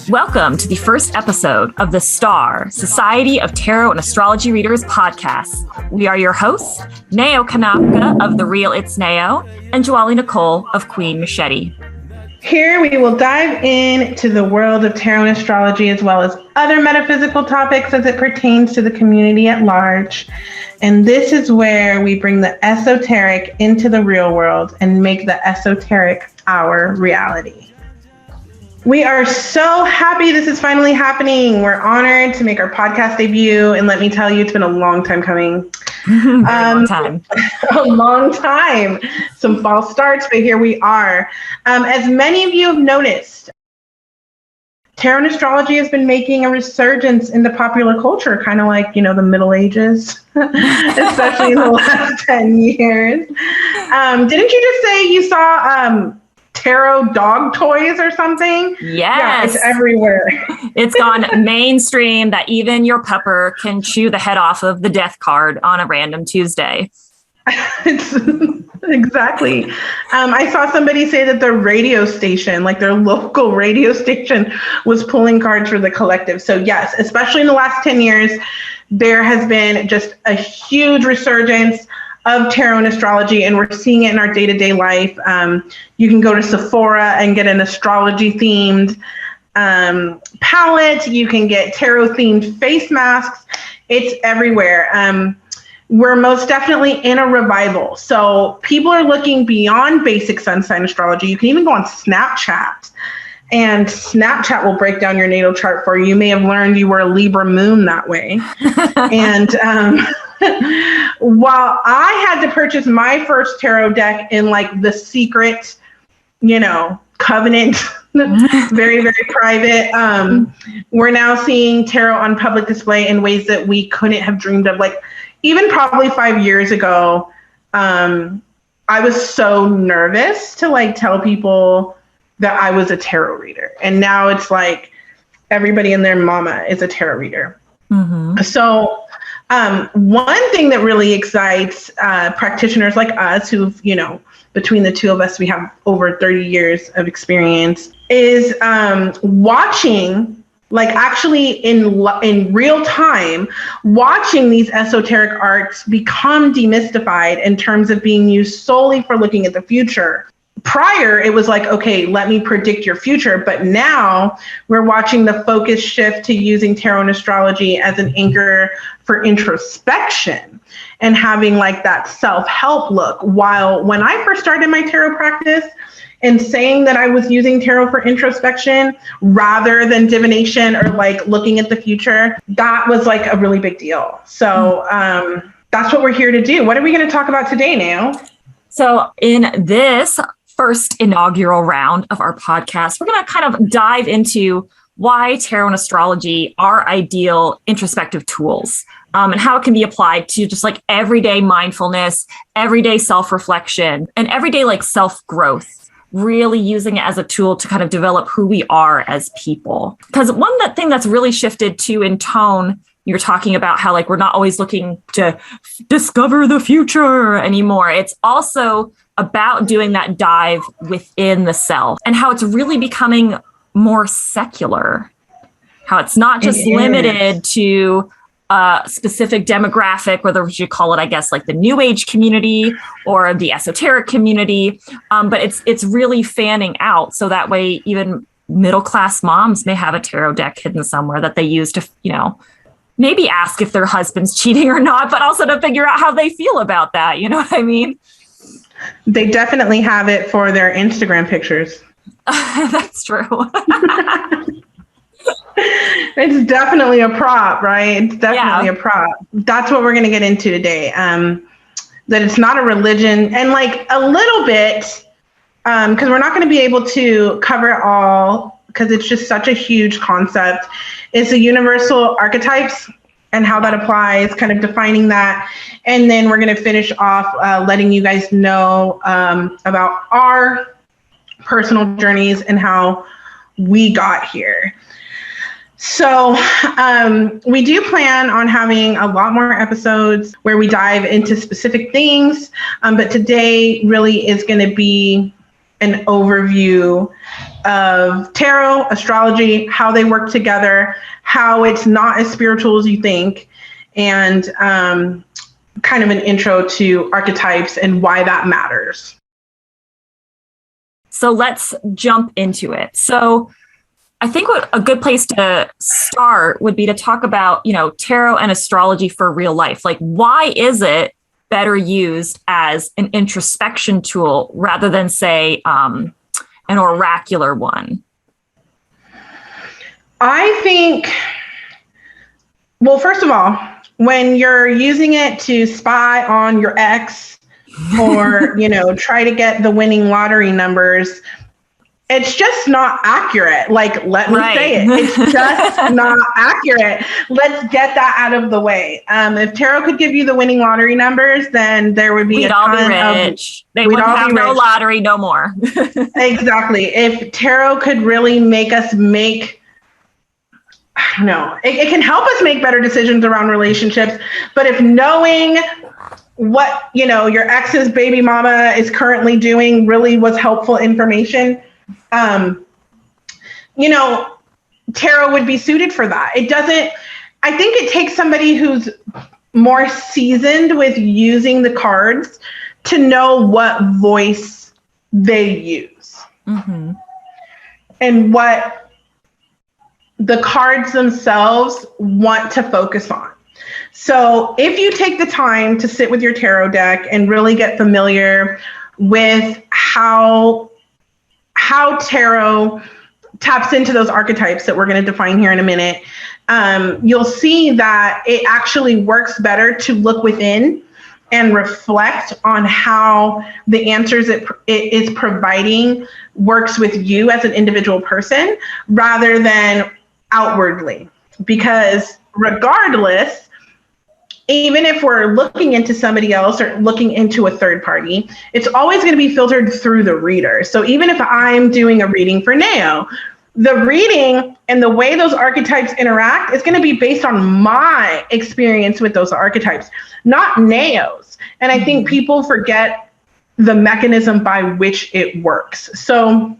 Welcome to the first episode of the STAR, Society of Tarot and Astrology Readers podcast. We are your hosts, Nao Kanaka of The Real It's Nao and Joaly Nicole of Queen Machete. Here we will dive into the world of tarot and astrology as well as other metaphysical topics as it pertains to the community at large. And this is where we bring the esoteric into the real world and make the esoteric our reality. We are so happy this is finally happening. We're honored to make our podcast debut. And let me tell you, it's been a long time coming. Long time. A long time. Some false starts, but here we are. As many of you have noticed, tarot and astrology has been making a resurgence into popular culture, kind of like, the Middle Ages, especially in the last 10 years. Didn't you just say you saw tarot dog toys or something? Yes. Yeah, it's everywhere. It's gone mainstream that even your pupper can chew the head off of the death card on a random Tuesday. Exactly. I saw somebody say that their radio station, like their local radio station, was pulling cards for the collective. So yes, especially in the last 10 years, there has been just a huge resurgence of tarot and astrology, and we're seeing it in our day-to-day life. You can go to Sephora and get an astrology-themed palette. You can get tarot-themed face masks. It's everywhere. We're most definitely in a revival. So people are looking beyond basic sun sign astrology. You can even go on Snapchat, and Snapchat will break down your natal chart for you. You may have learned you were a Libra moon that way. And while I had to purchase my first tarot deck in like the secret, covenant, very, very private, we're now seeing tarot on public display in ways that we couldn't have dreamed of. Like even probably 5 years ago, I was so nervous to tell people that I was a tarot reader. And now it's like everybody and their mama is a tarot reader. Mm-hmm. So one thing that really excites practitioners like us who've, between the two of us, we have over 30 years of experience, is watching, actually in real time, watching these esoteric arts become demystified in terms of being used solely for looking at the future. Prior, it was like, okay, let me predict your future. But now we're watching the focus shift to using tarot and astrology as an anchor for introspection and having that self-help look. While when I first started my tarot practice and saying that I was using tarot for introspection rather than divination or looking at the future, that was a really big deal. So that's what we're here to do. What are we going to talk about today, Nao? So in this first inaugural round of our podcast, we're going to kind of dive into why tarot and astrology are ideal introspective tools, and how it can be applied to just everyday mindfulness, everyday self-reflection, and everyday self-growth, really using it as a tool to kind of develop who we are as people. Because one thing that's really shifted too in tone, you're talking about how we're not always looking to discover the future anymore. It's also about doing that dive within the self and how it's really becoming more secular, how it's not just limited to a specific demographic, whether we should call it, I guess, the new age community or the esoteric community. But it's really fanning out. So that way, even middle-class moms may have a tarot deck hidden somewhere that they use to, maybe ask if their husband's cheating or not, but also to figure out how they feel about that. You know what I mean? They definitely have it for their Instagram pictures. That's true. It's definitely a prop, right? It's definitely a prop. That's what we're going to get into today. That it's not a religion, and a little bit, because we're not going to be able to cover it all because it's just such a huge concept. It's the universal archetypes and how that applies, kind of defining that. And then we're going to finish off letting you guys know about our personal journeys and how we got here. So we do plan on having a lot more episodes where we dive into specific things, but today really is going to be an overview of tarot, astrology, how they work together, how it's not as spiritual as you think, and kind of an intro to archetypes and why that matters. So let's jump into it. So I think what a good place to start would be to talk about, tarot and astrology for real life. Like, why is it better used as an introspection tool rather than, say, an oracular one? I think, well, first of all, when you're using it to spy on your ex or, try to get the winning lottery numbers, it's just not accurate. Like, let me say it. It's just not accurate. Let's get that out of the way. If tarot could give you the winning lottery numbers, then there would be we'd all be rich. They wouldn't have no lottery no more. Exactly. If tarot could really make us make, I don't know, it can help us make better decisions around relationships. But if knowing what, your ex's baby mama is currently doing really was helpful information, tarot would be suited for that. I think it takes somebody who's more seasoned with using the cards to know what voice they use and what the cards themselves want to focus on. So if you take the time to sit with your tarot deck and really get familiar with how tarot taps into those archetypes that we're going to define here in a minute, you'll see that it actually works better to look within and reflect on how the answers it is providing works with you as an individual person rather than outwardly. Because regardless, even if we're looking into somebody else or looking into a third party, it's always going to be filtered through the reader. So even if I'm doing a reading for Nao, the reading and the way those archetypes interact is going to be based on my experience with those archetypes, not Nao's. And I think people forget the mechanism by which it works. So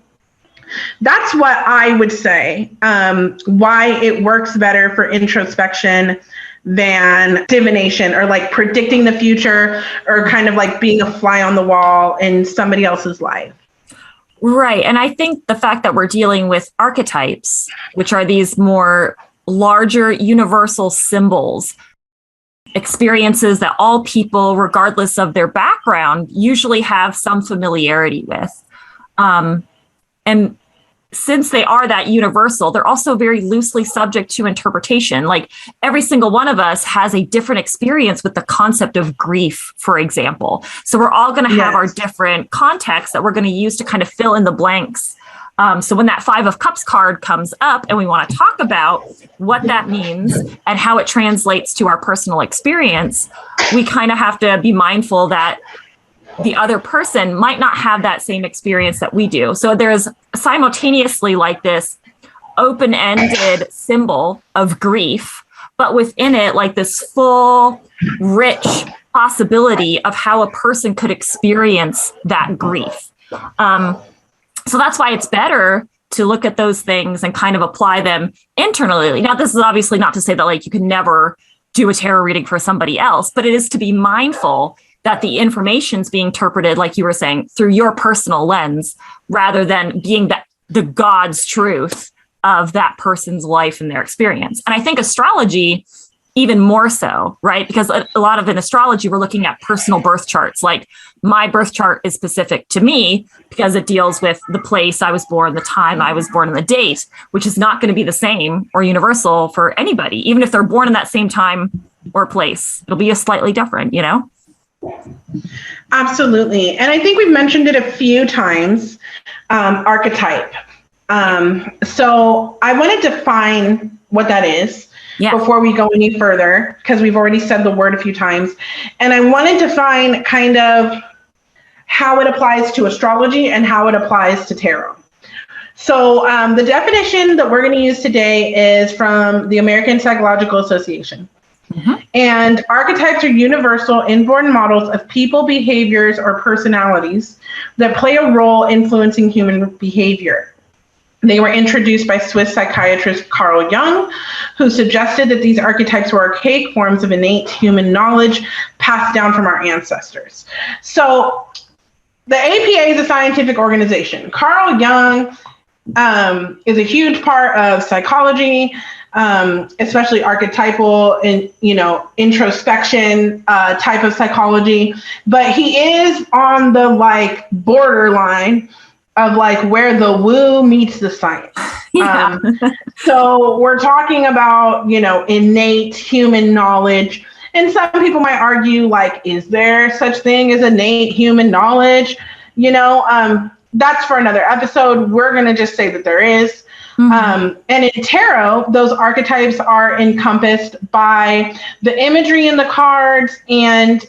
that's what I would say, why it works better for introspection than divination or like predicting the future or kind of like being a fly on the wall in somebody else's life. Right. And I think the fact that we're dealing with archetypes, which are these more larger universal symbols, experiences that all people, regardless of their background, usually have some familiarity with. And since they are that universal, they're also very loosely subject to interpretation. Like every single one of us has a different experience with the concept of grief, for example. So we're all going to have our different contexts that we're going to use to kind of fill in the blanks. So when that 5 of Cups card comes up and we want to talk about what that means and how it translates to our personal experience, we kind of have to be mindful that the other person might not have that same experience that we do. So there's simultaneously like this open-ended symbol of grief, but within it, like this full, rich possibility of how a person could experience that grief. So that's why it's better to look at those things and kind of apply them internally. Now, this is obviously not to say that like you can never do a tarot reading for somebody else, but it is to be mindful that the information's being interpreted, like you were saying, through your personal lens, rather than being the God's truth of that person's life and their experience. And I think astrology, even more so, right? Because a lot of in astrology, we're looking at personal birth charts. Like my birth chart is specific to me because it deals with the place I was born, the time I was born, and the date, which is not going to be the same or universal for anybody, even if they're born in that same time or place. It'll be a slightly different, you know? Absolutely. And I think we've mentioned it a few times, archetype. So I want to define what that is before we go any further, because we've already said the word a few times. And I want to define kind of how it applies to astrology and how it applies to tarot. So the definition that we're going to use today is from the American Psychological Association. And archetypes are universal inborn models of people, behaviors, or personalities that play a role influencing human behavior. They were introduced by Swiss psychiatrist Carl Jung, who suggested that these archetypes were archaic forms of innate human knowledge passed down from our ancestors. So the APA is a scientific organization. Carl Jung is a huge part of psychology, especially archetypal and, introspection type of psychology. But he is on the borderline of where the woo meets the science. Yeah. So we're talking about, innate human knowledge. And some people might argue, is there such thing as innate human knowledge? That's for another episode. We're going to just say that there is. Mm-hmm. And in tarot, those archetypes are encompassed by the imagery in the cards and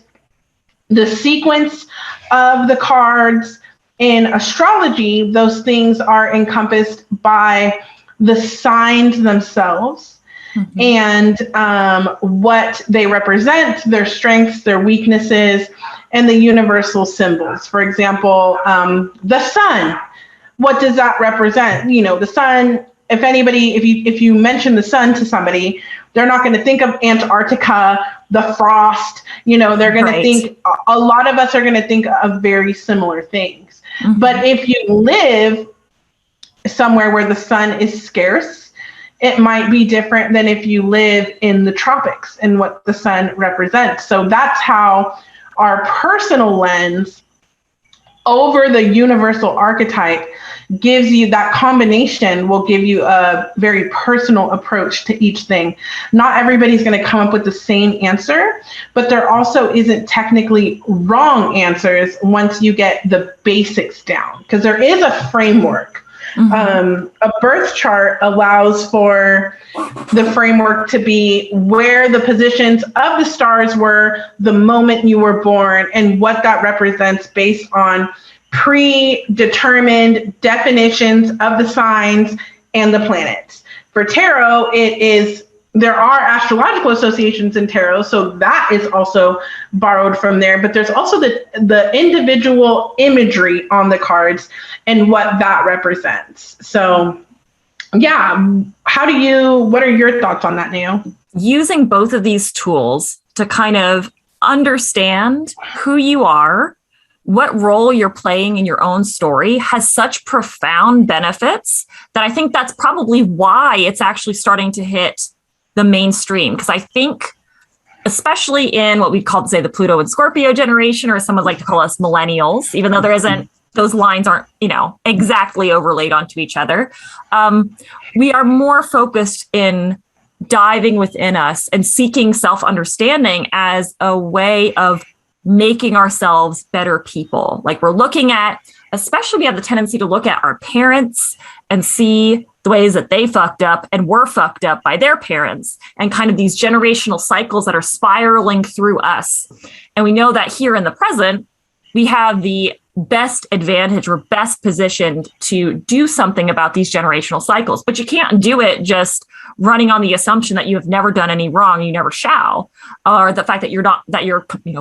the sequence of the cards. In astrology, those things are encompassed by the signs themselves, mm-hmm. and what they represent, their strengths, their weaknesses, and the universal symbols. For example, the sun. What does that represent? The sun. If you mention the sun to somebody, they're not going to think of Antarctica, the frost. They're going to think. A lot of us are going to think of very similar things. Mm-hmm. But if you live somewhere where the sun is scarce, it might be different than if you live in the tropics and what the sun represents. So that's how our personal lens over the universal archetype gives you that combination, will give you a very personal approach to each thing. Not everybody's going to come up with the same answer, but there also isn't technically wrong answers once you get the basics down, because there is a framework. Mm-hmm. A birth chart allows for the framework to be where the positions of the stars were the moment you were born and what that represents based on predetermined definitions of the signs and the planets. For tarot, there are astrological associations in tarot, so that is also borrowed from there, but there's also the individual imagery on the cards and what that represents. So yeah, what are your thoughts on that, Nao? Using both of these tools to kind of understand who you are, what role you're playing in your own story, has such profound benefits that I think that's probably why it's actually starting to hit the mainstream. Because I think, especially in what we call, say, the Pluto and Scorpio generation, or some would like to call us millennials, even though those lines aren't, exactly overlaid onto each other. We are more focused in diving within us and seeking self-understanding as a way of making ourselves better people. We're looking at, especially we have the tendency to look at our parents and see the ways that they fucked up and were fucked up by their parents, and kind of these generational cycles that are spiraling through us. And we know that here in the present, we have the best advantage, or best positioned to do something about these generational cycles. But you can't do it just running on the assumption that you have never done any wrong, you never shall, or the fact that you're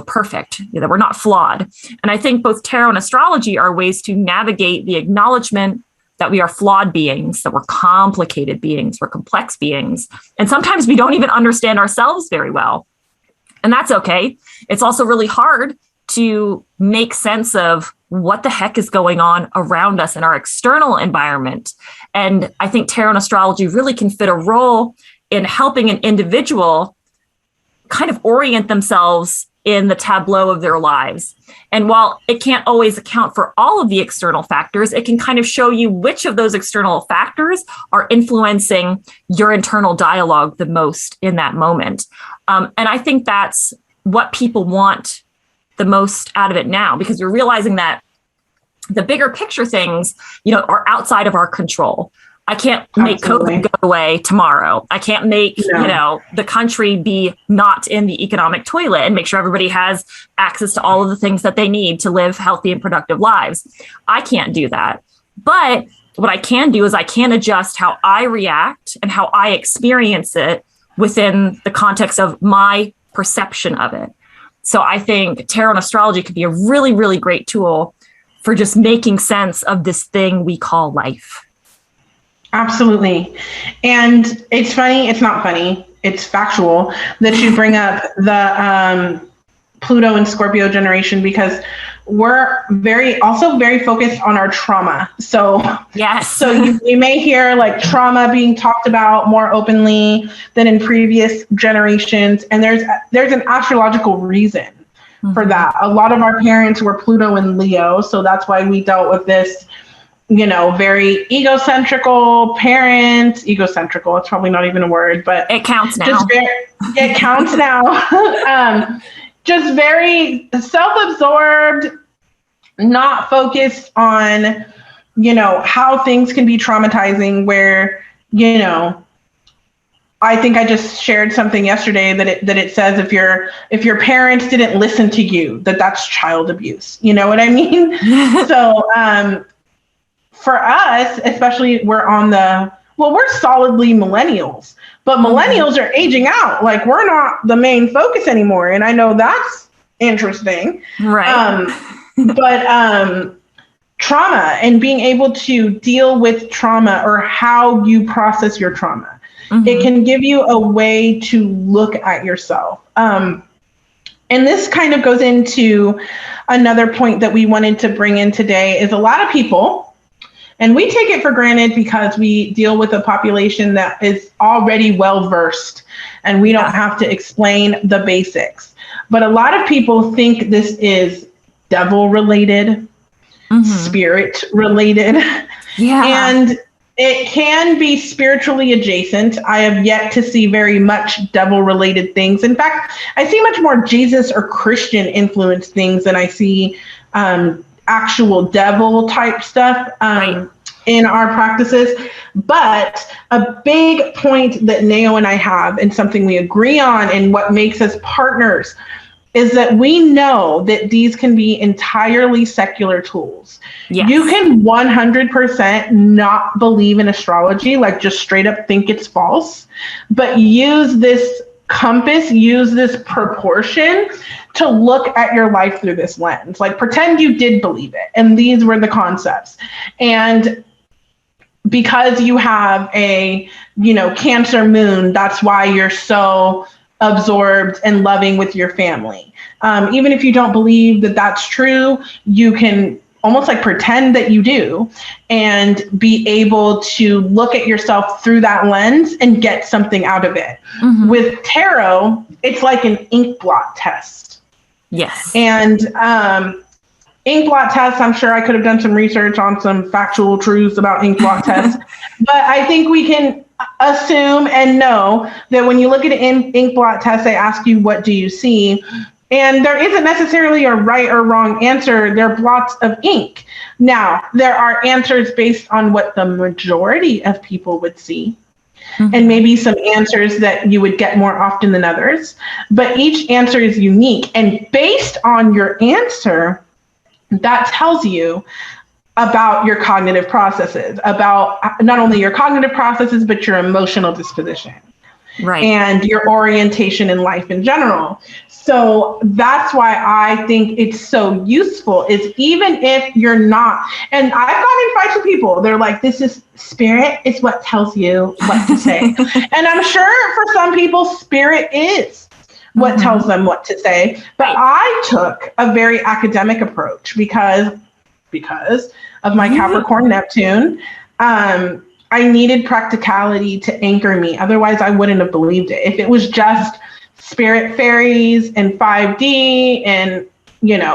perfect, that we're not flawed. And I think both tarot and astrology are ways to navigate the acknowledgement that we are flawed beings, that we're complicated beings, we're complex beings. And sometimes we don't even understand ourselves very well. And that's okay. It's also really hard to make sense of what the heck is going on around us in our external environment. And I think tarot and astrology really can fit a role in helping an individual kind of orient themselves in the tableau of their lives. And while it can't always account for all of the external factors, it can kind of show you which of those external factors are influencing your internal dialogue the most in that moment. And I think that's what people want the most out of it now, because we're realizing that the bigger picture things, are outside of our control. I can't make COVID go away tomorrow. I can't make, the country be not in the economic toilet and make sure everybody has access to all of the things that they need to live healthy and productive lives. I can't do that. But what I can do is I can adjust how I react and how I experience it within the context of my perception of it. So I think tarot and astrology could be a really, really great tool for just making sense of this thing we call life. Absolutely. And it's funny, it's not funny, it's factual that you bring up the Pluto and Scorpio generation, because we're also very focused on our trauma. So yes. So you may hear like trauma being talked about more openly than in previous generations. And there's an astrological reason for that. A lot of our parents were Pluto and Leo. So that's why we dealt with this, very egocentrical parents. Egocentrical, it's probably not even a word, but it counts now. It counts now. Just very self-absorbed, not focused on, how things can be traumatizing, where, I think I just shared something yesterday that it says if your parents didn't listen to you, that's child abuse. You know what I mean? So for us, especially we're solidly millennials, but millennials are aging out. Like, we're not the main focus anymore. And I know that's interesting. Right. But trauma and being able to deal with trauma, or how you process your trauma, it can give you a way to look at yourself. And this kind of goes into another point that we wanted to bring in today, is a lot of people, and we take it for granted because we deal with a population that is already well-versed and we don't have to explain the basics. But a lot of people think this is devil-related, spirit-related. Yeah. And it can be spiritually adjacent. I have yet to see very much devil-related things. In fact, I see much more Jesus or Christian influenced things than I see actual devil type stuff in our practices. But a big point that Nao and I have, and something we agree on, and what makes us partners, is that we know that these can be entirely secular tools. Yes. You can 100% not believe in astrology, like just straight up think it's false, but use this compass, use this proportion to look at your life through this lens. Like, pretend you did believe it, and these were the concepts. And because you have a, Cancer moon, that's why you're so absorbed and loving with your family. Even if you don't believe that that's true, you can almost like pretend that you do, and be able to look at yourself through that lens and get something out of it. With tarot, it's like an ink blot test. Yes. And ink blot tests, I'm sure I could have done some research on some factual truths about ink blot tests, but I think we can assume and know that when you look at an ink blot test, they ask you, what do you see? And there isn't necessarily a right or wrong answer. They're blots of ink. Now, there are answers based on what the majority of people would see, and maybe some answers that you would get more often than others. But each answer is unique. And based on your answer, that tells you about your cognitive processes, about not only your cognitive processes, but your emotional disposition. Right. And your orientation in life in general. So that's why I think it's so useful, is even if you're not, and I've gotten in fights with people, they're like, this is spirit, it's what tells you what to say. And I'm sure for some people, spirit is what tells them what to say. But I took a very academic approach because of my Capricorn Neptune. I needed practicality to anchor me. Otherwise, I wouldn't have believed it. If it was just spirit fairies and 5D and,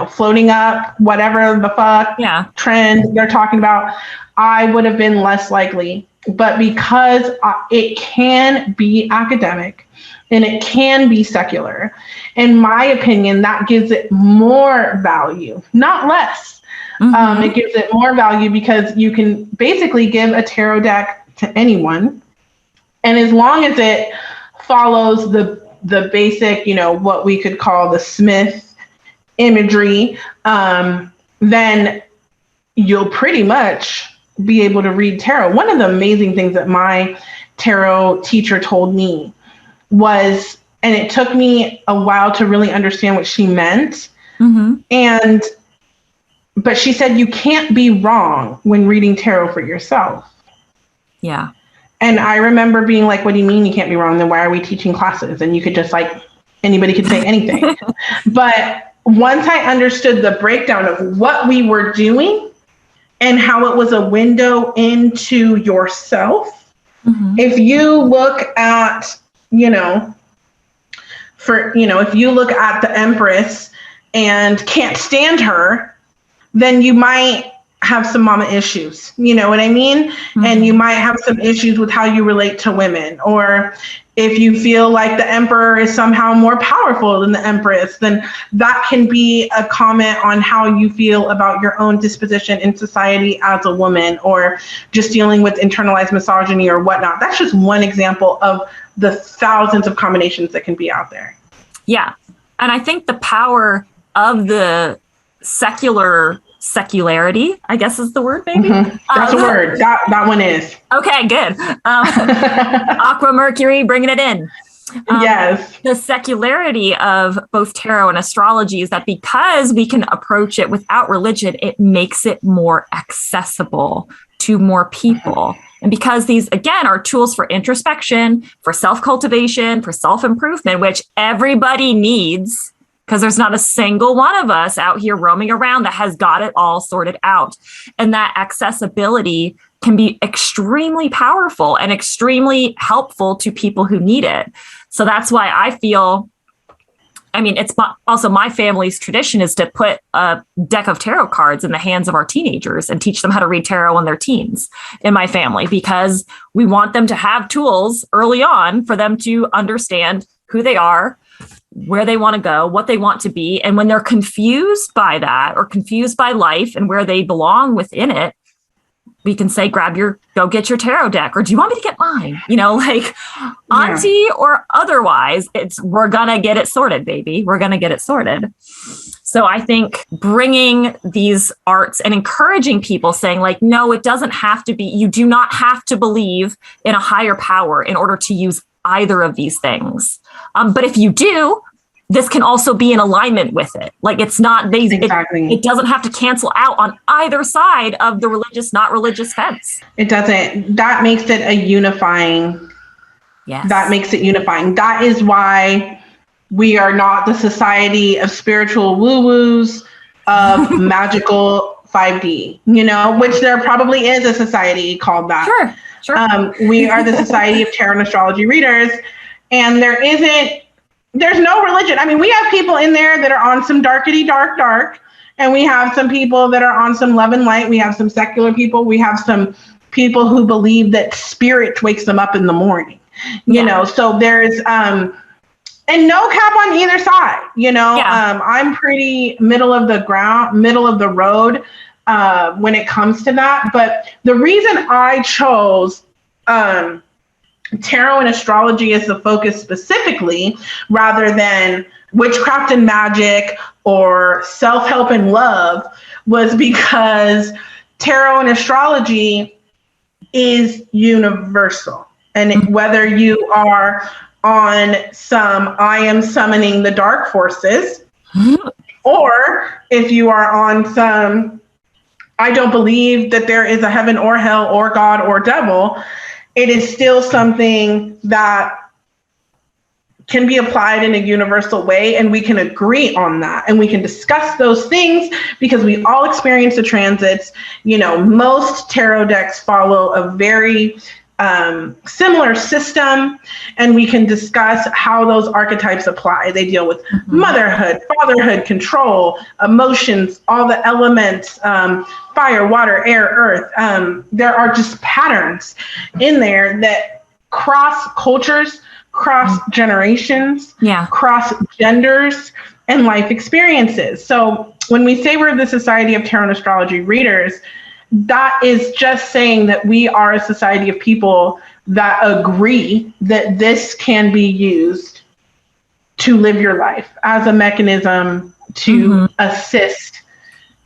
floating up, whatever the fuck trend they're talking about, I would have been less likely. But because it can be academic and it can be secular, in my opinion, that gives it more value, not less. It gives it more value because you can basically give a tarot deck to anyone. And as long as it follows the basic, what we could call the Smith imagery, then you'll pretty much be able to read tarot. One of the amazing things that my tarot teacher told me was, and it took me a while to really understand what she meant, but she said, you can't be wrong when reading tarot for yourself. Yeah. And I remember being like, what do you mean you can't be wrong? Then why are we teaching classes? And you could just like, anybody could say anything. But once I understood the breakdown of what we were doing and how it was a window into yourself, if you look at, if you look at the Empress and can't stand her, then you might have some mama issues, you know what I mean? And you might have some issues with how you relate to women. Or if you feel like the emperor is somehow more powerful than the empress, then that can be a comment on how you feel about your own disposition in society as a woman, or just dealing with internalized misogyny or whatnot. That's just one example of the thousands of combinations that can be out there. Yeah. And I think the power of the secularity, I guess is the word, maybe. That's a word. That one is. Okay, good. Aqua Mercury, bringing it in. Yes. The secularity of both tarot and astrology is that because we can approach it without religion, it makes it more accessible to more people. And because these, again, are tools for introspection, for self-cultivation, for self-improvement, which everybody needs, because there's not a single one of us out here roaming around that has got it all sorted out. And that accessibility can be extremely powerful and extremely helpful to people who need it. So that's why I feel, it's also my family's tradition is to put a deck of tarot cards in the hands of our teenagers and teach them how to read tarot in their teens in my family, because we want them to have tools early on for them to understand who they are, where they want to go, what they want to be. And when they're confused by that or confused by life and where they belong within it, we can say, go get your tarot deck, or do you want me to get mine? Auntie or otherwise, we're going to get it sorted, baby. We're going to get it sorted. So I think bringing these arts and encouraging people, saying like, no, it doesn't have to be, you do not have to believe in a higher power in order to use either of these things. But if you do, this can also be in alignment with it. Like it's not, exactly. It doesn't have to cancel out on either side of the religious, not religious fence. It doesn't. That makes it a unifying. Yes. That makes it unifying. That is why we are not the society of spiritual woo-woos, of magical 5D, which there probably is a society called that. Sure. We are the Society of Tarot and Astrology Readers, and there's no religion. We have people in there that are on some darkety dark, and we have some people that are on some love and light. We have some secular people. We have some people who believe that spirit wakes them up in the morning, so there's, and no cap on either side, I'm pretty middle of the road when it comes to that. But the reason I chose, tarot and astrology as the focus specifically, rather than witchcraft and magic or self-help and love, was because tarot and astrology is universal. And whether you are on some, I am summoning the dark forces, or if you are on some, I don't believe that there is a heaven or hell or God or devil, it is still something that can be applied in a universal way, and we can agree on that, and we can discuss those things because we all experience the transits. Most tarot decks follow a very similar system, and we can discuss how those archetypes apply. They deal with motherhood, fatherhood, control, emotions, all the elements, fire, water, air, earth. There are just patterns in there that cross cultures, cross generations, cross genders, and life experiences. So when we say we're the Society of Tarot and Astrology Readers, that is just saying that we are a society of people that agree that this can be used to live your life as a mechanism to assist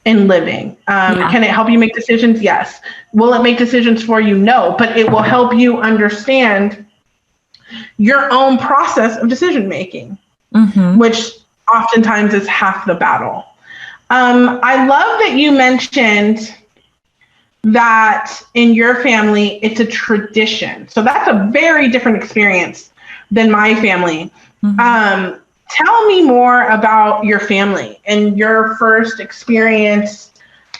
in living. Can it help you make decisions? Yes. Will it make decisions for you? No, but it will help you understand your own process of decision making, which oftentimes is half the battle. I love that you mentioned that in your family, it's a tradition. So that's a very different experience than my family. Mm-hmm. Tell me more about your family and your first experience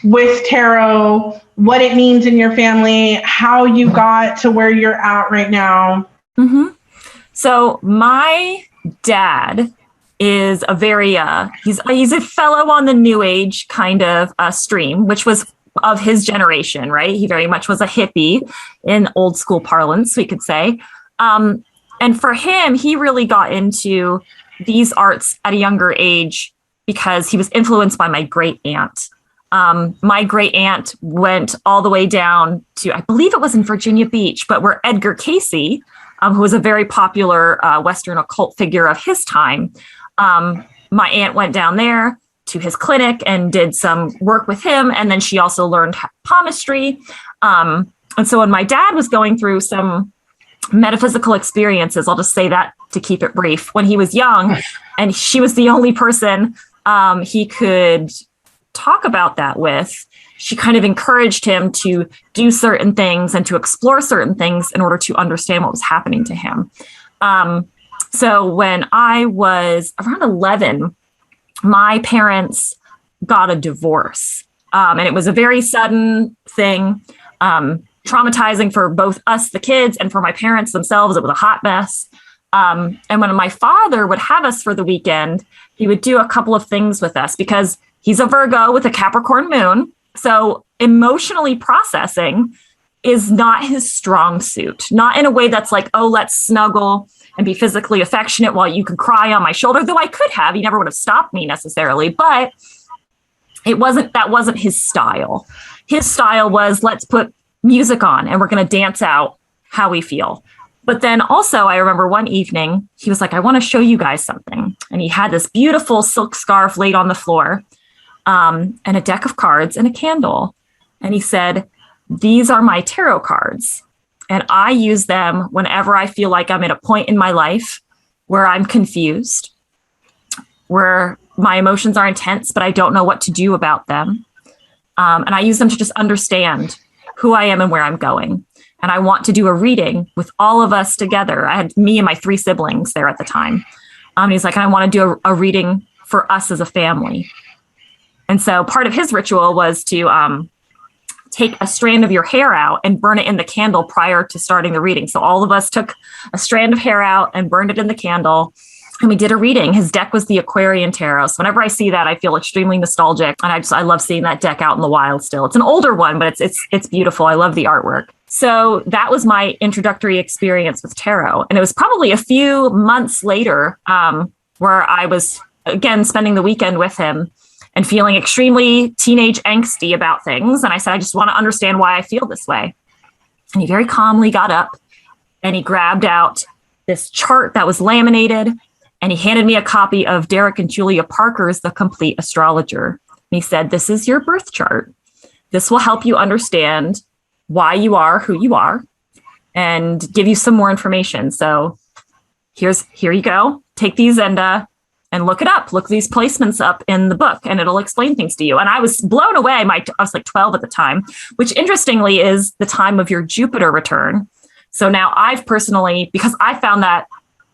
with tarot, what it means in your family, how you got to where you're at right now. Mm-hmm. So my dad is a very, he's a fellow on the new age kind of stream, which was of his generation, right? He very much was a hippie in old school parlance, we could say. And for him, he really got into these arts at a younger age because he was influenced by my great aunt. My great aunt went all the way down to, I believe it was in Virginia Beach, but where Edgar Cayce, who was a very popular Western occult figure of his time, my aunt went down there to his clinic and did some work with him. And then she also learned palmistry. And so when my dad was going through some metaphysical experiences, I'll just say that to keep it brief, when he was young, and she was the only person he could talk about that with, she kind of encouraged him to do certain things and to explore certain things in order to understand what was happening to him. So when I was around 11, my parents got a divorce. And it was a very sudden thing, traumatizing for both us, the kids, and for my parents themselves. It was a hot mess. And when my father would have us for the weekend, he would do a couple of things with us because he's a Virgo with a Capricorn moon. So emotionally processing is not his strong suit, not in a way that's like, oh, let's snuggle and be physically affectionate while you can cry on my shoulder, though I could have. He never would have stopped me necessarily, but that wasn't his style. His style was, let's put music on and we're going to dance out how we feel. But then also I remember one evening, he was like, I want to show you guys something. And he had this beautiful silk scarf laid on the floor, and a deck of cards and a candle. And he said, these are my tarot cards. And I use them whenever I feel like I'm at a point in my life where I'm confused, where my emotions are intense, but I don't know what to do about them. And I use them to just understand who I am and where I'm going. And I want to do a reading with all of us together. I had me and my 3 siblings there at the time. He's like, I want to do a reading for us as a family. And so part of his ritual was to take a strand of your hair out and burn it in the candle prior to starting the reading. So all of us took a strand of hair out and burned it in the candle. And we did a reading. His deck was the Aquarian Tarot. So whenever I see that, I feel extremely nostalgic. And I love seeing that deck out in the wild still. It's an older one, but it's beautiful. I love the artwork. So that was my introductory experience with tarot. And it was probably a few months later where I was, again, spending the weekend with him and feeling extremely teenage angsty about things. And I said, I just want to understand why I feel this way. And he very calmly got up and he grabbed out this chart that was laminated. And he handed me a copy of Derek and Julia Parker's The Complete Astrologer. And he said, this is your birth chart. This will help you understand why you are who you are and give you some more information. So here you go. Take these and look it up. Look these placements up in the book and it'll explain things to you. And I was blown away. I was like 12 at the time, which interestingly is the time of your Jupiter return. So now I've personally, because I found that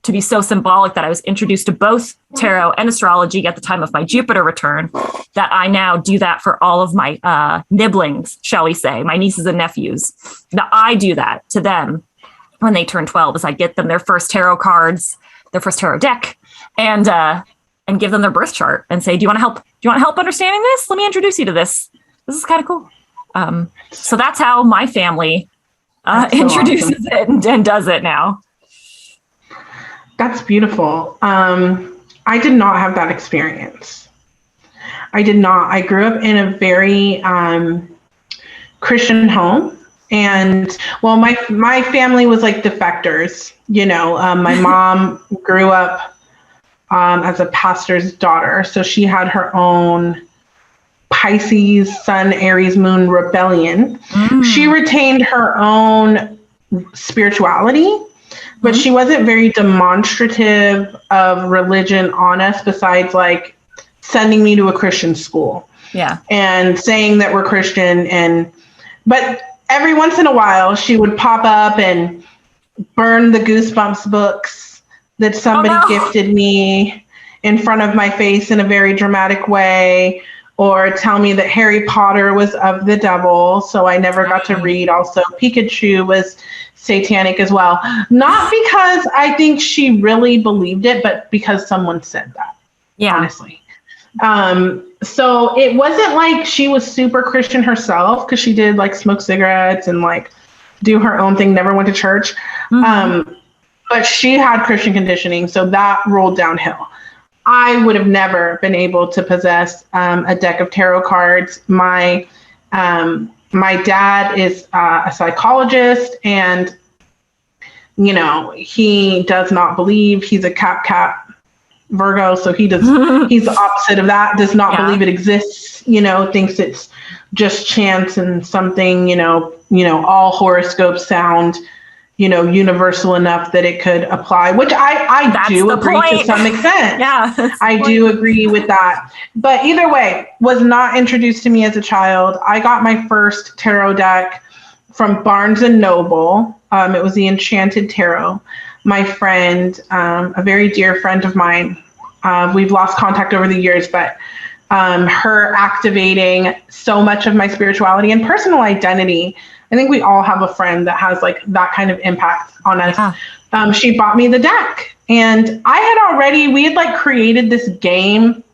to be so symbolic that I was introduced to both tarot and astrology at the time of my Jupiter return, that I now do that for all of my nibblings, shall we say, my nieces and nephews. Now I do that to them when they turn 12, is I get them their first tarot cards, their first tarot deck, and give them their birth chart and say, do you want to help? Do you want help understanding this? Let me introduce you to this. This is kind of cool. So that's how my family introduces it and does it now. That's beautiful. I did not have that experience. I did not. I grew up in a very Christian home. And well, my family was like defectors, you know. My mom grew up as a pastor's daughter. So she had her own Pisces, Sun, Aries, Moon rebellion. She retained her own spirituality, but she wasn't very demonstrative of religion on us, besides like sending me to a Christian school. Yeah. And saying that we're Christian and but every once in a while she would pop up and burn the Goosebumps books that somebody gifted me in front of my face in a very dramatic way, or tell me that Harry Potter was of the devil, so I never got to read. Also, Pikachu was satanic as well. Not because I think she really believed it, but because someone said that. Yeah. Honestly. So it wasn't like she was super Christian herself, because she did like smoke cigarettes and like do her own thing, never went to church. But she had Christian conditioning, so that rolled downhill. I would have never been able to possess a deck of tarot cards. My dad is a psychologist, and you know, he does not believe. He's a Cap Virgo, so he's the opposite of that. Does not believe it exists. You know, thinks it's just chance and something. You know, all horoscopes sound, you know, universal enough that it could apply, which I do agree to some extent. Yeah, I do agree with that. But either way, was not introduced to me as a child. I got my first tarot deck from Barnes and Noble. It was the Enchanted Tarot. My friend, a very dear friend of mine, we've lost contact over the years, but her activating so much of my spirituality and personal identity. I think we all have a friend that has like that kind of impact on us. She bought me the deck, and we had like created this game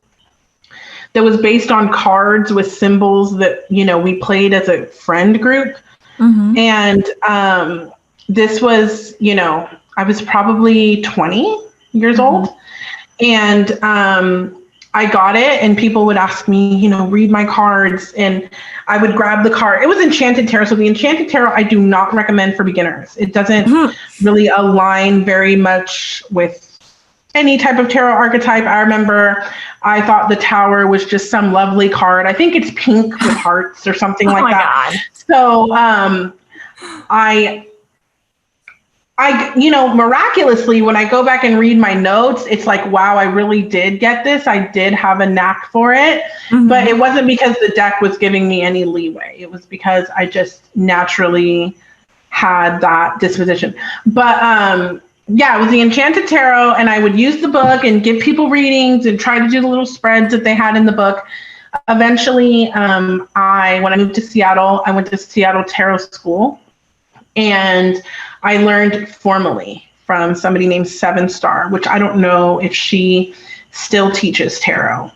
that was based on cards with symbols that, you know, we played as a friend group. And this was, you know, I was probably 20 years old, and I got it, and people would ask me, you know, read my cards, and I would grab the card. It was Enchanted Tarot. So the Enchanted Tarot, I do not recommend for beginners. It doesn't really align very much with any type of tarot archetype. I remember I thought the Tower was just some lovely card. I think it's pink with hearts or something like that. God. So I, you know, miraculously, when I go back and read my notes, it's like, wow, I really did get this. I did have a knack for it, but it wasn't because the deck was giving me any leeway. It was because I just naturally had that disposition. But yeah, it was the Enchanted Tarot, and I would use the book and give people readings and try to do the little spreads that they had in the book. Eventually, when I moved to Seattle, I went to Seattle Tarot School, and I learned formally from somebody named Seven Star, which I don't know if she still teaches tarot.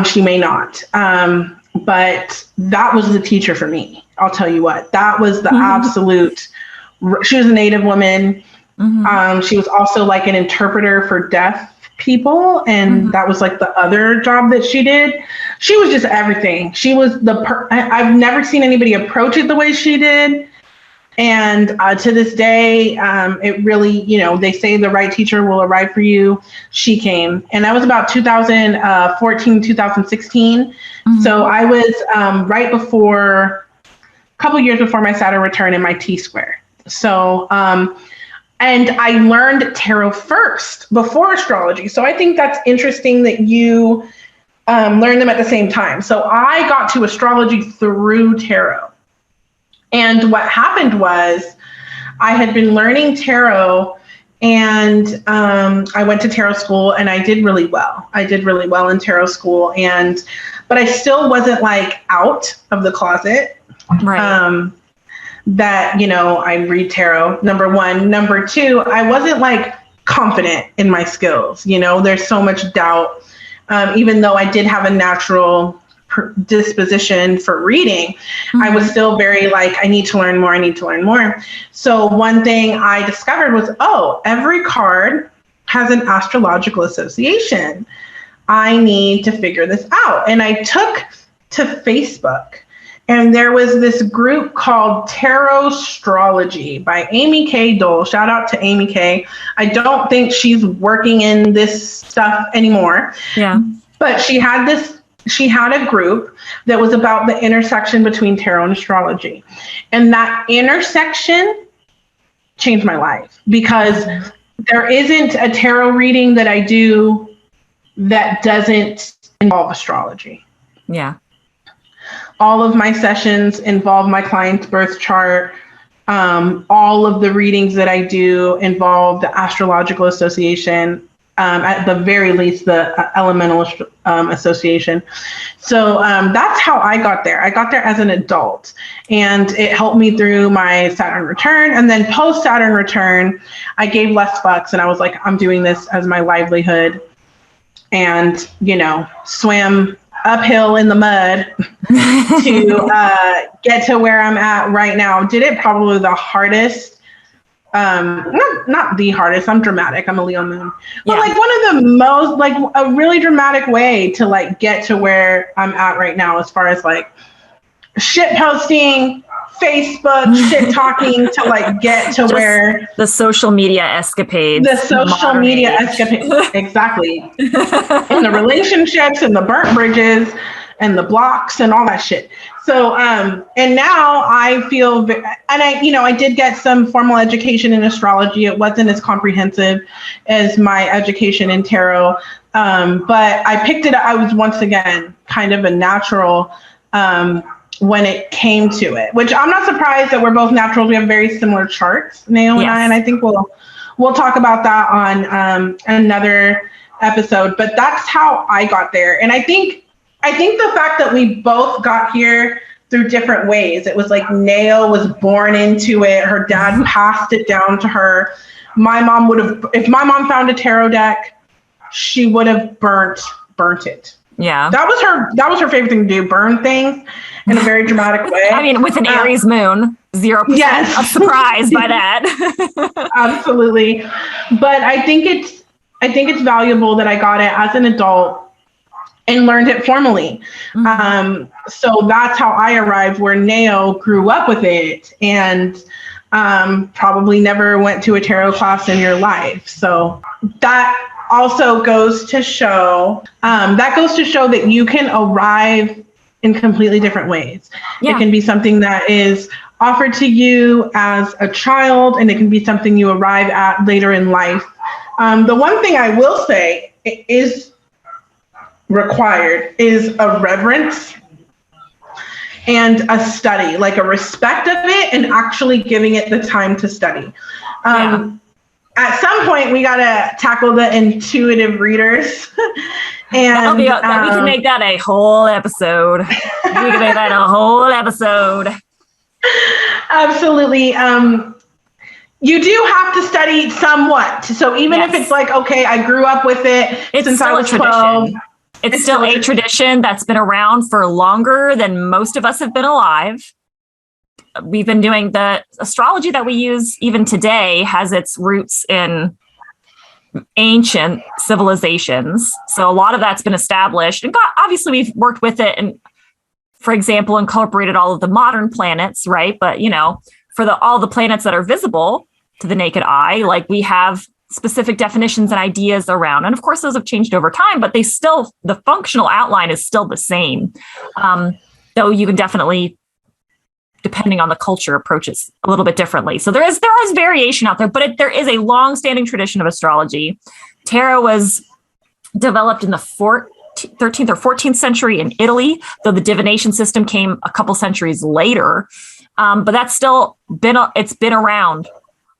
She may not. But that was the teacher for me. I'll tell you what, that was the absolute, she was a Native woman. She was also like an interpreter for deaf people. And that was like the other job that she did. She was just everything. She was I've never seen anybody approach it the way she did. And to this day, it really, you know, they say the right teacher will arrive for you. She came, and that was about 2014, 2016. So I was right before, a couple years before my Saturn return in my T-square. So, and I learned tarot first before astrology. So I think that's interesting that you learned them at the same time. So I got to astrology through tarot. And what happened was I had been learning tarot, and I went to tarot school, and I did really well. I did really well in tarot school, but I still wasn't like out of the closet. Right. That, you know, I read tarot, number one. Number two, I wasn't like confident in my skills. You know, there's so much doubt, even though I did have a natural disposition for reading. I was still very like, I need to learn more. So one thing I discovered was, every card has an astrological association. I need to figure this out. And I took to Facebook, and there was this group called Tarot Astrology by Amy K. Dole. Shout out to Amy K. I don't think she's working in this stuff anymore. Yeah. But she had a group that was about the intersection between tarot and astrology. And that intersection changed my life, because there isn't a tarot reading that I do that doesn't involve astrology. Yeah. All of my sessions involve my client's birth chart. All of the readings that I do involve the astrological association, at the very least, the elemental association. So that's how I got there. I got there as an adult, and it helped me through my Saturn return. And then post Saturn return, I gave less fucks, and I was like, I'm doing this as my livelihood, and, you know, swam uphill in the mud to get to where I'm at right now. Did it probably the hardest. Not the hardest. I'm dramatic. I'm a Leo moon, but like one of the most, like a really dramatic way to like get to where I'm at right now, as far as like shit posting, Facebook, shit talking, to like get to where the social media escapades, exactly. And the relationships and the burnt bridges and the blocks and all that shit. So, and now I feel, and I did get some formal education in astrology. It wasn't as comprehensive as my education in tarot. But I picked it up. I was once again kind of a natural, when it came to it, which I'm not surprised that we're both naturals. We have very similar charts, Nao and I, and I think we'll talk about that on, another episode, but that's how I got there. And I think the fact that we both got here through different ways. It was like Nao was born into it. Her dad passed it down to her. My mom would have, if my mom found a tarot deck, she would have burnt it. Yeah. That was her favorite thing to do, burn things in a very dramatic way. I mean, with an Aries moon, 0% of surprise by that. Absolutely. But I think it's valuable that I got it as an adult and learned it formally. Mm-hmm. So that's how I arrived where Nao grew up with it, and probably never went to a tarot class in your life. So that also goes to show, that you can arrive in completely different ways. Yeah. It can be something that is offered to you as a child, and it can be something you arrive at later in life. The one thing I will say is required is a reverence and a study, like a respect of it, and actually giving it the time to study. At some point, we got to tackle the intuitive readers. And we can make that a whole episode. Absolutely. You do have to study somewhat. So even if it's like, okay, I grew up with it since I was 12. It's still a tradition that's been around for longer than most of us have been alive. We've been doing the astrology that we use even today has its roots in ancient civilizations. So a lot of that's been established, and obviously we've worked with it and, for example, incorporated all of the modern planets, right? But, for all the planets that are visible to the naked eye, like we have specific definitions and ideas around. And of course, those have changed over time, but the functional outline is still the same. Though you can definitely, depending on the culture, approach it a little bit differently. So there is variation out there, but there is a long-standing tradition of astrology. Tarot was developed in the 13th or 14th century in Italy, though the divination system came a couple centuries later. But that's still it's been around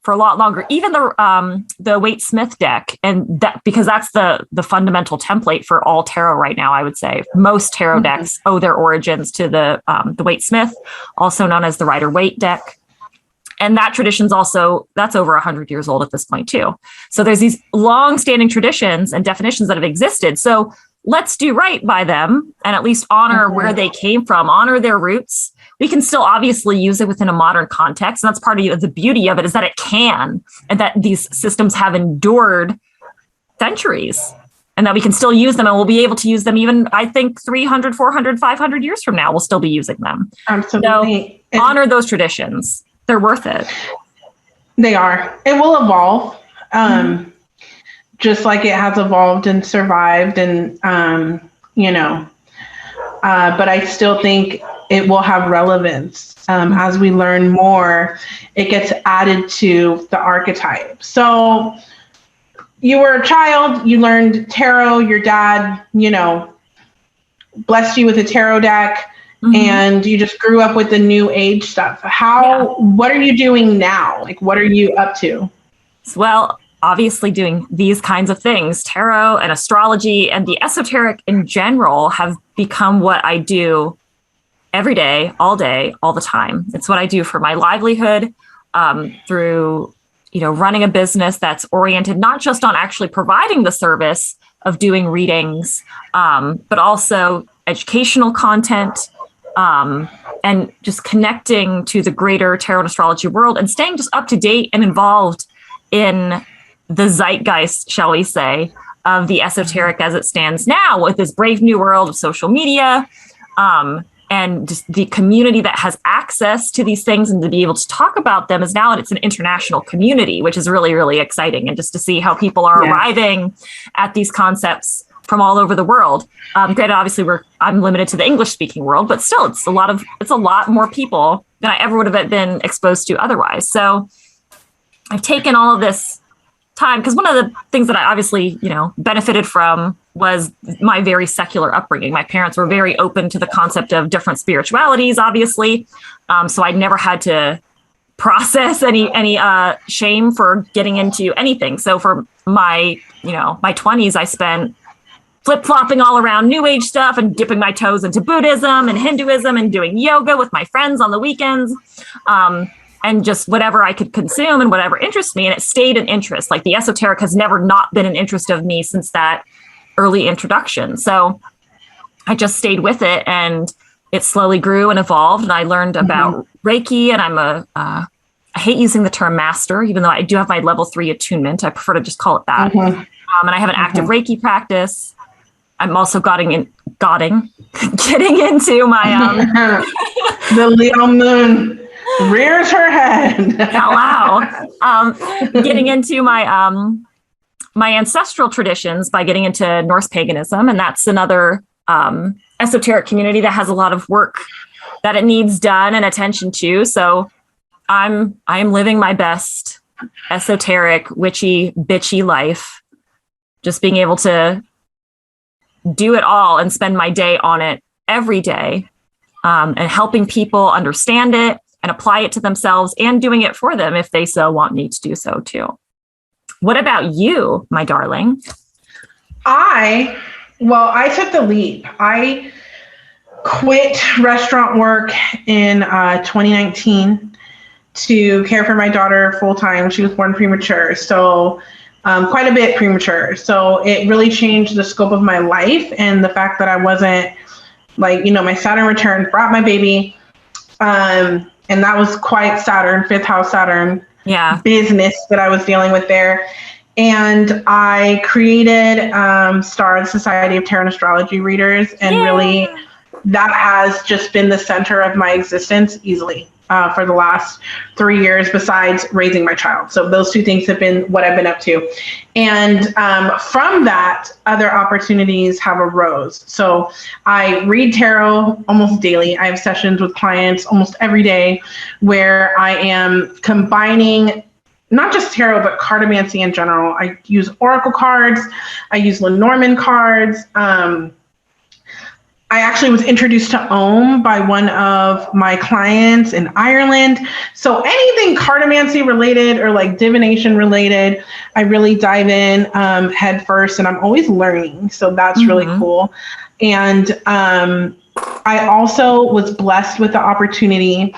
for a lot longer. Even the Waite-Smith deck, and that, because that's the fundamental template for all tarot right now, I would say. Most tarot decks owe their origins to the Waite-Smith, also known as the Rider-Waite deck. And that tradition's that's over 100 years old at this point too. So there's these long-standing traditions and definitions that have existed. So let's do right by them and at least honor where they came from, honor their roots. We can still obviously use it within a modern context. And that's part of the beauty of it, is that it can, and that these systems have endured centuries, and that we can still use them, and we'll be able to use them even, I think, 300, 400, 500 years from now, we'll still be using them. Absolutely. So honor those traditions. They're worth it. They are. It will evolve, just like it has evolved and survived, and, but I still think it will have relevance. As we learn more, it gets added to the archetype. So you were a child, you learned tarot, your dad, blessed you with a tarot deck. and you just grew up with the new age stuff. What are you doing now? Like, what are you up to? Well, obviously doing these kinds of things, tarot and astrology and the esoteric in general have become what I do every day, all the time. It's what I do for my livelihood, through, running a business that's oriented not just on actually providing the service of doing readings, but also educational content, and just connecting to the greater tarot and astrology world and staying just up to date and involved in the zeitgeist, shall we say, of the esoteric as it stands now with this brave new world of social media, and just the community that has access to these things and to be able to talk about them is now, and it's an international community, which is really, really exciting. And just to see how people are arriving at these concepts from all over the world. Granted, obviously I'm limited to the English speaking world, but still it's a lot more people than I ever would have been exposed to otherwise. So I've taken all of this time, because one of the things that I obviously, benefited from was my very secular upbringing. My parents were very open to the concept of different spiritualities, obviously. So I never had to process any shame for getting into anything. So for my 20s, I spent flip-flopping all around new age stuff and dipping my toes into Buddhism and Hinduism and doing yoga with my friends on the weekends. And just whatever I could consume and whatever interests me. And it stayed an interest. Like the esoteric has never not been an interest of me since that early introduction. So I just stayed with it, and it slowly grew and evolved. And I learned about Reiki, and I hate using the term master, even though I do have my level 3 attunement. I prefer to just call it that. And I have an active Reiki practice. I'm also getting into my the Leo moon rears her head. Getting into my ancestral traditions by getting into Norse paganism, and that's another esoteric community that has a lot of work that it needs done and attention to. So I'm living my best esoteric, witchy, bitchy life, just being able to do it all and spend my day on it every day, and helping people understand it and apply it to themselves, and doing it for them if they so want me to do so too. What about you, my darling? I took the leap. I quit restaurant work in 2019 to care for my daughter full time. She was born premature, so quite a bit premature. So it really changed the scope of my life, and the fact that I wasn't my Saturn return brought my baby. And that was quite Saturn, 5th house Saturn business that I was dealing with there. And I created STAR, the Society of Tarot and Astrology Readers. And really, that has just been the center of my existence easily for the last 3 years, besides raising my child. So those two things have been what I've been up to. And from that, other opportunities have arose. So I read tarot almost daily. I have sessions with clients almost every day where I am combining not just tarot, but cartomancy in general. I use oracle cards. I use Lenormand cards. I actually was introduced to Om by one of my clients in Ireland. So anything cartomancy related or divination related, I really dive in head first, and I'm always learning. So that's really cool. And I also was blessed with the opportunity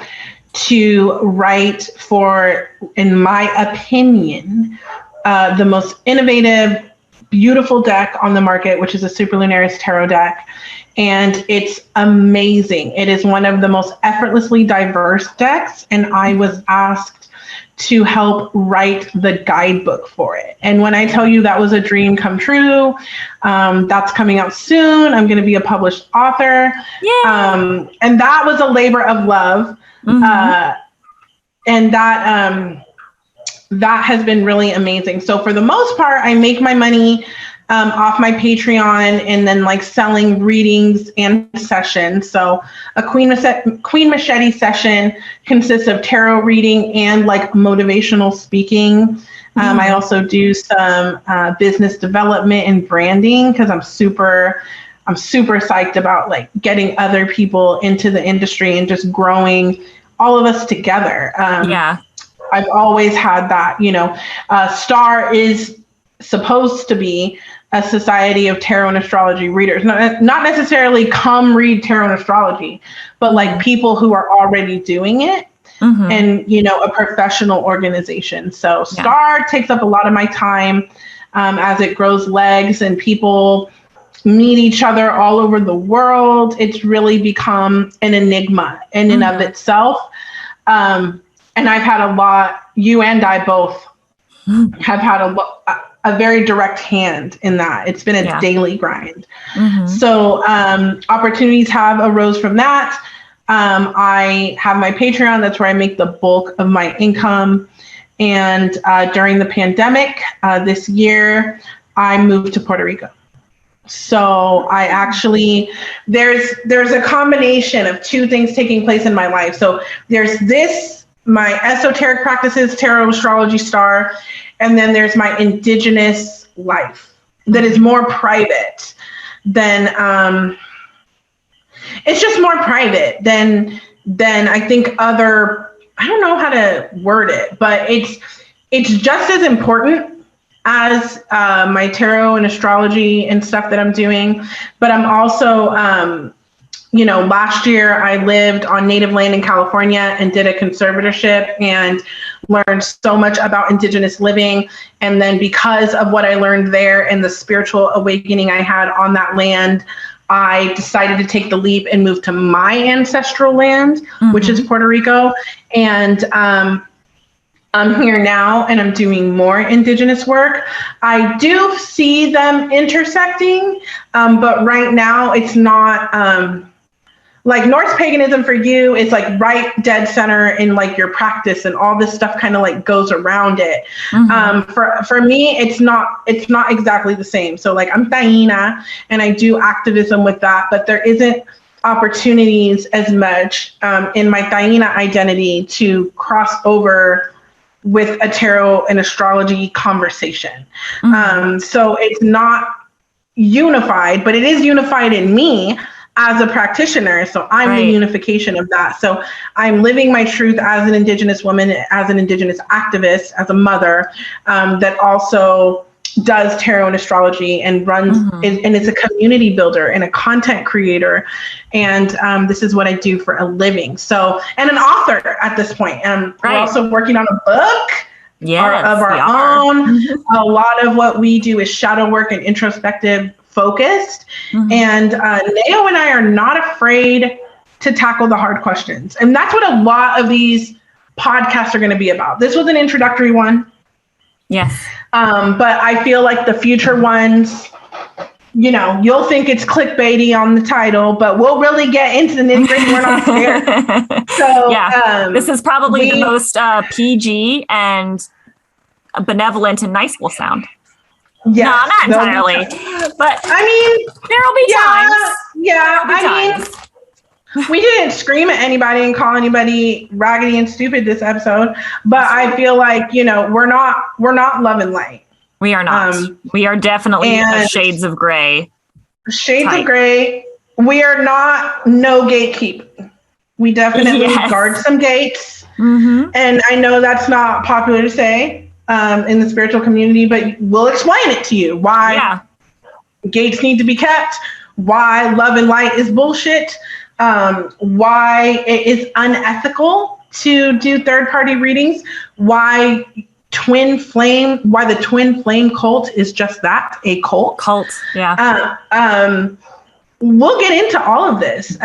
to write for, in my opinion, the most innovative, beautiful deck on the market, which is a Superlunaris tarot deck. And it's amazing. It is one of the most effortlessly diverse decks. And I was asked to help write the guidebook for it. And when I tell you that was a dream come true, that's coming out soon. I'm going to be a published author. And that was a labor of love. And that has been really amazing. So for the most part, I make my money off my Patreon, and then selling readings and sessions. So a Queen Machete session consists of tarot reading and motivational speaking. I also do some business development and branding, because I'm super I'm super psyched about like getting other people into the industry and just growing all of us together. I've always had that, STAR is supposed to be a society of tarot and astrology readers, not necessarily come read tarot and astrology, but like people who are already doing it. And, a professional organization. So STAR takes up a lot of my time as it grows legs and people meet each other all over the world. It's really become an enigma in and of itself. And I've had a lot, you and I both have had a very direct hand in that. It's been a daily grind. So opportunities have arose from that. I have my Patreon. That's where I make the bulk of my income. And during the pandemic this year, I moved to Puerto Rico. So I actually, there's a combination of two things taking place in my life. So there's my esoteric practices, tarot, astrology, star, and then there's my indigenous life that is more private than, it's just more private than I think I don't know how to word it, but it's just as important as my tarot and astrology and stuff that I'm doing. But I'm also, last year I lived on native land in California and did a conservatorship and learned so much about indigenous living. And then because of what I learned there and the spiritual awakening I had on that land, I decided to take the leap and move to my ancestral land, which is Puerto Rico. And I'm here now and I'm doing more indigenous work. I do see them intersecting, but right now it's not like Norse paganism for you. It's like right dead center in like your practice and all this stuff kind of like goes around it. For me, it's not exactly the same. So like I'm Taína and I do activism with that, but there isn't opportunities as much in my Taína identity to cross over with a tarot and astrology conversation. So it's not unified, but it is unified in me as a practitioner. So I'm the unification of that. So I'm living my truth as an indigenous woman, as an indigenous activist, as a mother, that also does tarot and astrology and runs, and it's a community builder and a content creator. And this is what I do for a living. So, and an author at this point. We're also working on a book of our own. A lot of what we do is shadow work and introspective focused. And Nao and I are not afraid to tackle the hard questions. And that's what a lot of these podcasts are going to be about. This was an introductory one. Yes. But I feel like the future ones, you'll think it's clickbaity on the title, but we'll really get into the nitty gritty. We're not scared. So this is probably the most PG and benevolent and nice will sound. Yeah, no, not entirely. But I mean, there'll be times. Yeah, I mean, we didn't scream at anybody and call anybody raggedy and stupid this episode, but I feel like we're not love and light. We are not. We are definitely shades of gray. Shades of gray. We are not no gatekeep. We definitely guard some gates, and I know that's not popular to say in the spiritual community, but we'll explain it to you why gates need to be kept, why love and light is bullshit, why it is unethical to do third-party readings, why the twin flame cult is just that, a cult. We'll get into all of this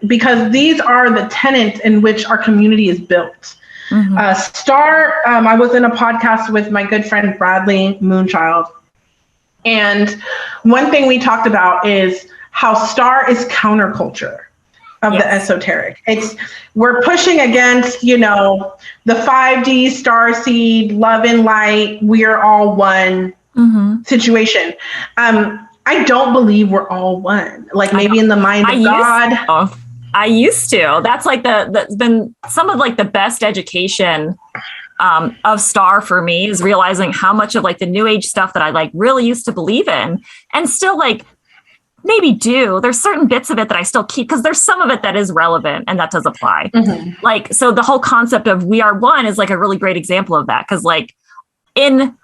because these are the tenets in which our community is built. Star, I was in a podcast with my good friend Bradley Moonchild, and one thing we talked about is how Star is counterculture of the esoteric. We're pushing against, the 5D starseed, love and light, we're all one situation. I don't believe we're all one. Like maybe in the mind of God. I used to. That's like that's been some of like the best education of Star for me, is realizing how much of like the new age stuff that I like really used to believe in and still like maybe do. There's certain bits of it that I still keep because there's some of it that is relevant and that does apply. Like, so the whole concept of we are one is like a really great example of that. Cause like in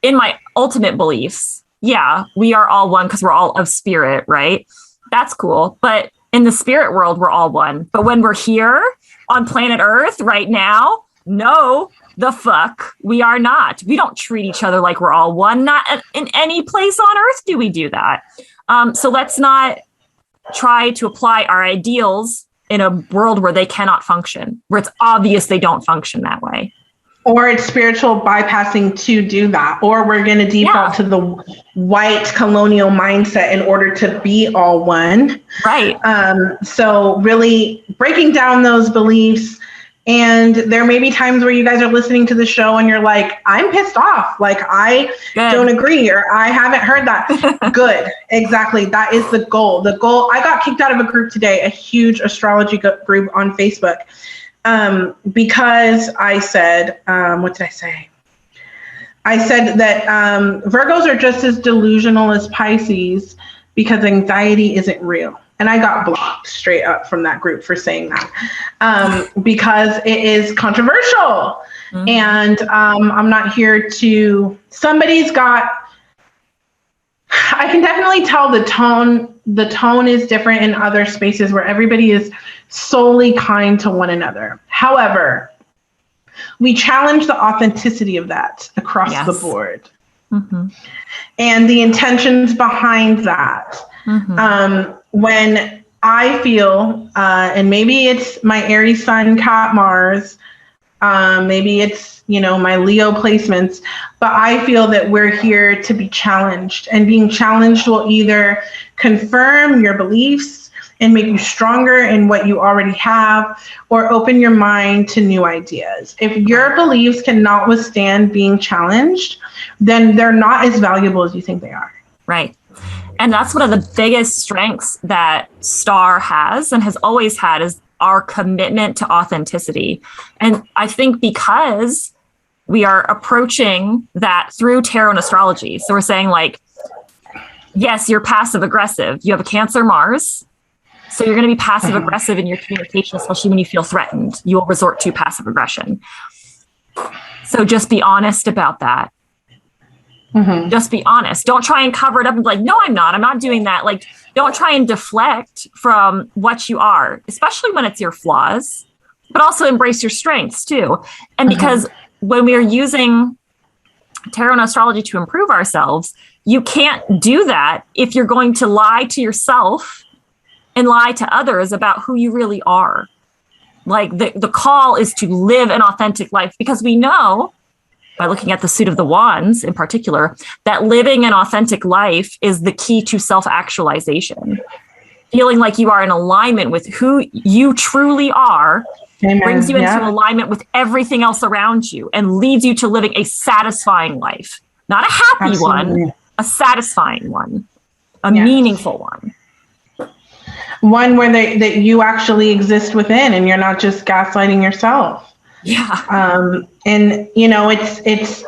my ultimate beliefs, yeah, we are all one because we're all of spirit, right? That's cool. But in the spirit world, we're all one. But when we're here on planet Earth right now, no, the fuck, we are not. We don't treat each other like we're all one. Not in any place on Earth do we do that. So let's not try to apply our ideals in a world where they cannot function, where it's obvious they don't function that way. Or it's spiritual bypassing to do that. Or we're going to default to the white colonial mindset in order to be all one. Right. So really breaking down those beliefs. And there may be times where you guys are listening to the show and you're like, I'm pissed off. Like, I don't agree, or I haven't heard that. Good. Exactly. That is the goal. The goal. I got kicked out of a group today, a huge astrology group on Facebook. Because I said, what did I say? I said that Virgos are just as delusional as Pisces because anxiety isn't real. And I got blocked straight up from that group for saying that because it is controversial. And I'm not here to, somebody's got, I can definitely tell the tone is different in other spaces where everybody is solely kind to one another. However, we challenge the authenticity of that across the board. And the intentions behind that. When I feel, and maybe it's my Aries Sun, Cat Mars, maybe it's, my Leo placements, but I feel that we're here to be challenged, and being challenged will either confirm your beliefs and make you stronger in what you already have, or open your mind to new ideas. If your beliefs cannot withstand being challenged, then they're not as valuable as you think they are. Right. And that's one of the biggest strengths that Star has and has always had, is our commitment to authenticity. And I think because we are approaching that through tarot and astrology. So we're saying, like, yes, you're passive aggressive. You have a Cancer Mars. So you're going to be passive aggressive in your communication, especially when you feel threatened. You will resort to passive aggression. So just be honest about that. Just be honest. Don't try and cover it up and be like, no, I'm not doing that. Like, don't try and deflect from what you are, especially when it's your flaws, but also embrace your strengths too. And because when we are using tarot and astrology to improve ourselves, you can't do that if you're going to lie to yourself and lie to others about who you really are. Like, the call is to live an authentic life, because we know, by looking at the suit of the wands in particular, that living an authentic life is the key to self-actualization. Feeling like you are in alignment with who you truly are brings you into alignment with everything else around you and leads you to living a satisfying life. Not a happy one, a satisfying one, a meaningful one. One where that you actually exist within and you're not just gaslighting yourself. Yeah. And it's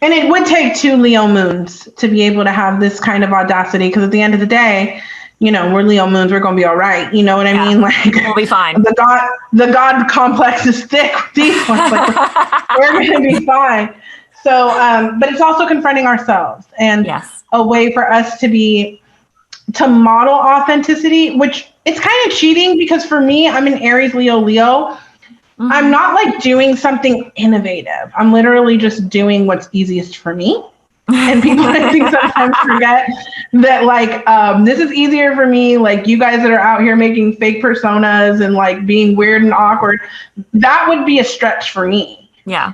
and it would take 2 Leo moons to be able to have this kind of audacity, because at the end of the day, we're Leo moons, we're gonna be all right. You know what I mean? Like, we'll be fine. The God complex is thick with these ones. Like, we're gonna be fine. So, but it's also confronting ourselves, and a way for us to model authenticity, which it's kind of cheating, because for me, I'm an Aries, Leo. I'm not like doing something innovative. I'm literally just doing what's easiest for me. And people, I think, sometimes forget that, like, this is easier for me. Like, you guys that are out here making fake personas and like being weird and awkward, that would be a stretch for me. Yeah.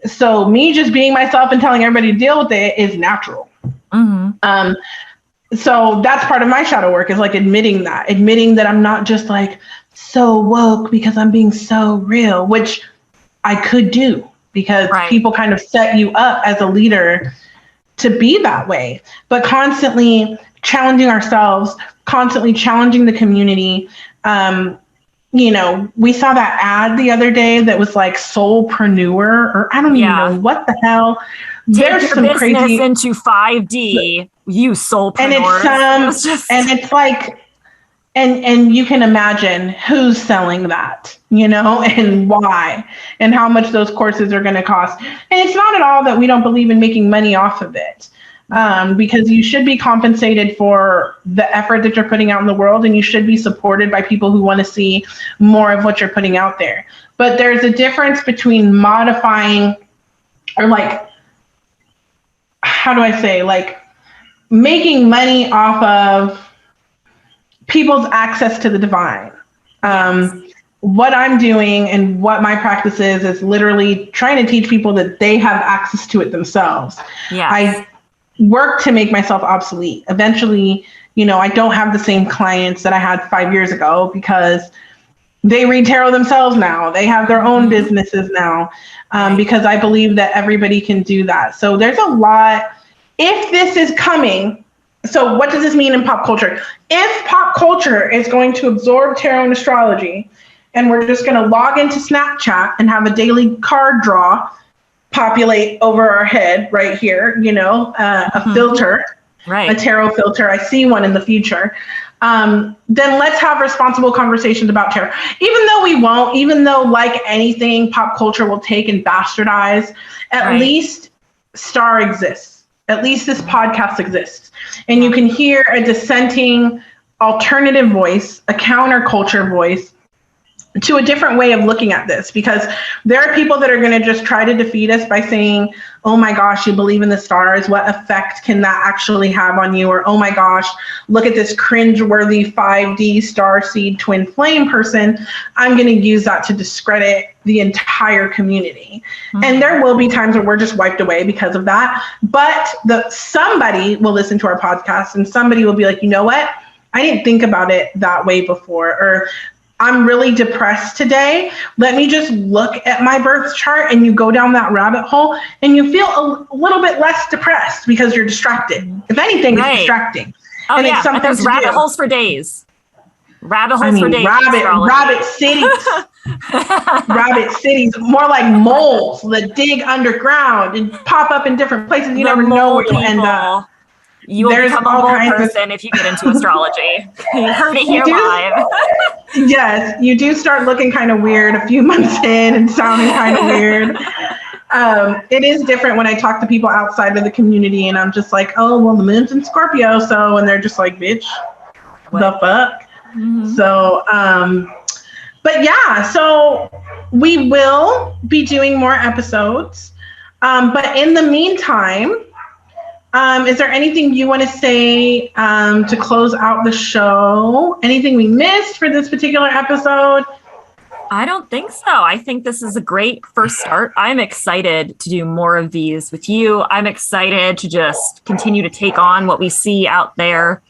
So me just being myself and telling everybody to deal with it is natural. So that's part of my shadow work, is like admitting that I'm not just like so woke because I'm being so real, which I could do, because people kind of set you up as a leader to be that way. But constantly challenging ourselves, constantly challenging the community. We saw that ad the other day that was like soulpreneur, or I don't even know what the hell. Take your business into 5D. You soulpreneurs. And it's like, and you can imagine who's selling that, and why, and how much those courses are going to cost. And it's not at all that we don't believe in making money off of it, because you should be compensated for the effort that you're putting out in the world, and you should be supported by people who want to see more of what you're putting out there. But there's a difference between modifying, or like, how do I say, like making money off of people's access to the divine. What I'm doing and what my practice is literally trying to teach people that they have access to it themselves. I work to make myself obsolete. Eventually, I don't have the same clients that I had 5 years ago because they read tarot themselves now. They have their own businesses now, because I believe that everybody can do that. So there's a lot. If this is coming, so what does this mean in pop culture? If pop culture is going to absorb tarot and astrology, and we're just going to log into Snapchat and have a daily card draw populate over our head right here, a filter, a tarot filter. I see one in the future. Then let's have responsible conversations about tarot. Even though we won't, even though like anything, pop culture will take and bastardize, at least Star exists. At least this podcast exists. And you can hear a dissenting alternative voice, a counterculture voice, to a different way of looking at this, because there are people that are going to just try to defeat us by saying, oh my gosh, you believe in the stars. What effect can that actually have on you? Or, oh my gosh, look at this cringeworthy 5D star seed twin flame person. I'm going to use that to discredit the entire community. And there will be times where we're just wiped away because of that. But somebody will listen to our podcast and somebody will be like, you know what? I didn't think about it that way before. Or I'm really depressed today. Let me just look at my birth chart, and you go down that rabbit hole and you feel a little bit less depressed because you're distracted. If anything, it's distracting. Oh, and it's something there's rabbit holes for days. Rabbit holes for days. Rabbit cities. Rabbit cities, more like moles that dig underground and pop up in different places. You never know where you'll end up. You will become a mole person if you get into astrology. You heard it here live. Yes, you do start looking kind of weird a few months in and sounding kind of weird. It is different when I talk to people outside of the community and I'm just like, oh, well, the moon's in Scorpio. So, and they're just like, bitch, the fuck? So, but yeah, so we will be doing more episodes. But in the meantime, is there anything you want to say to close out the show? Anything we missed for this particular episode? I don't think so. I think this is a great first start. I'm excited to do more of these with you. I'm excited to just continue to take on what we see out there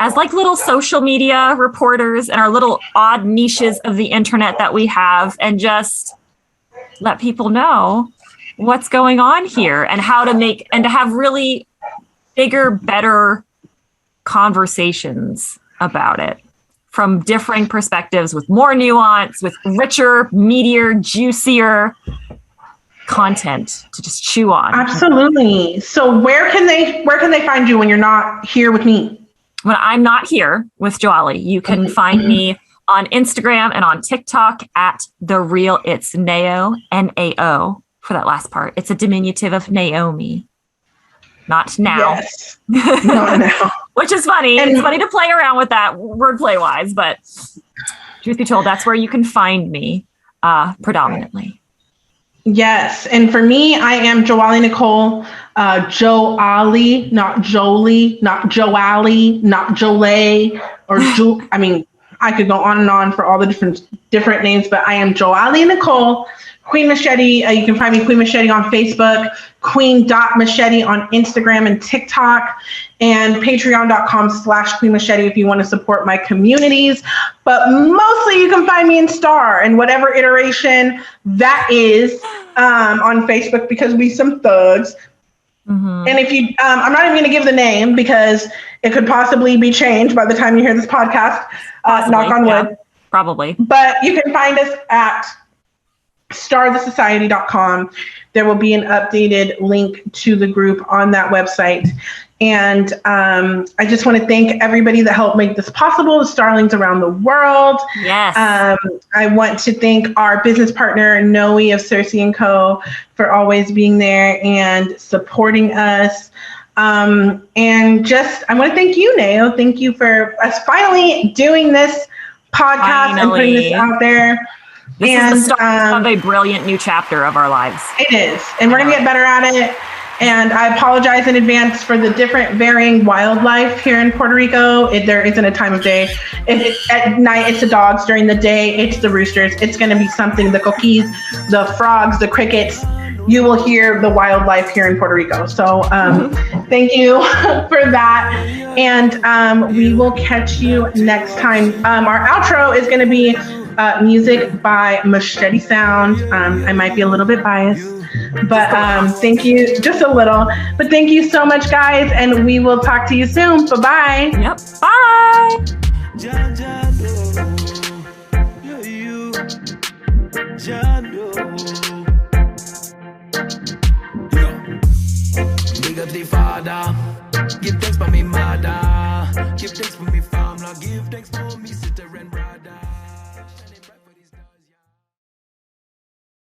as like little social media reporters and our little odd niches of the internet that we have, and just let people know what's going on here and how to make and to have really bigger, better conversations about it from differing perspectives with more nuance, with richer, meatier, juicier content to just chew on. Absolutely. So where can they find you when you're not here with me? When I'm not here with Joaly, you can find me on Instagram and on TikTok at The Real It's Nao, Nao for that last part. It's a diminutive of Naomi. Not now. Yes. Not now. Which is funny. And it's funny to play around with that wordplay wise, but truth be told, that's where you can find me predominantly. Yes. And for me, I am Joaly Nicole, Joaly, not Jolie, not Joally, not Jolie, or I mean, I could go on and on for all the different names, but I am Joaly Nicole. Queen Machete, you can find me Queen Machete on Facebook, queen.machete on Instagram and TikTok, and patreon.com/Queen Machete if you want to support my communities. But mostly you can find me in Star and whatever iteration that is on Facebook, because we some thugs. And if you, I'm not even going to give the name because it could possibly be changed by the time you hear this podcast. Knock on wood. Probably. But you can find us at starthesociety.com. There will be an updated link to the group on that website. And I just want to thank everybody that helped make this possible, the Starlings around the world. Yes. I want to thank our business partner, Noe of Cersei & Co., for always being there and supporting us. And just, I want to thank you, Nao. Thank you for us finally doing this podcast and putting this out there. This is the start of a brilliant new chapter of our lives. It is. And we're going to get better at it. And I apologize in advance for the different varying wildlife here in Puerto Rico. There isn't a time of day. At night, it's the dogs. During the day, it's the roosters. It's going to be something, the coquis, the frogs, the crickets. You will hear the wildlife here in Puerto Rico. So thank you for that. And we will catch you next time. Our outro is going to be music by Machete Sound. I might be a little bit biased. But thank you, just a little. But thank you so much, guys, and we will talk to you soon. Bye-bye. Yep. Bye. Big up the Father. Give thanks for me mother. Give thanks for me family. Give thanks for me sister and brother.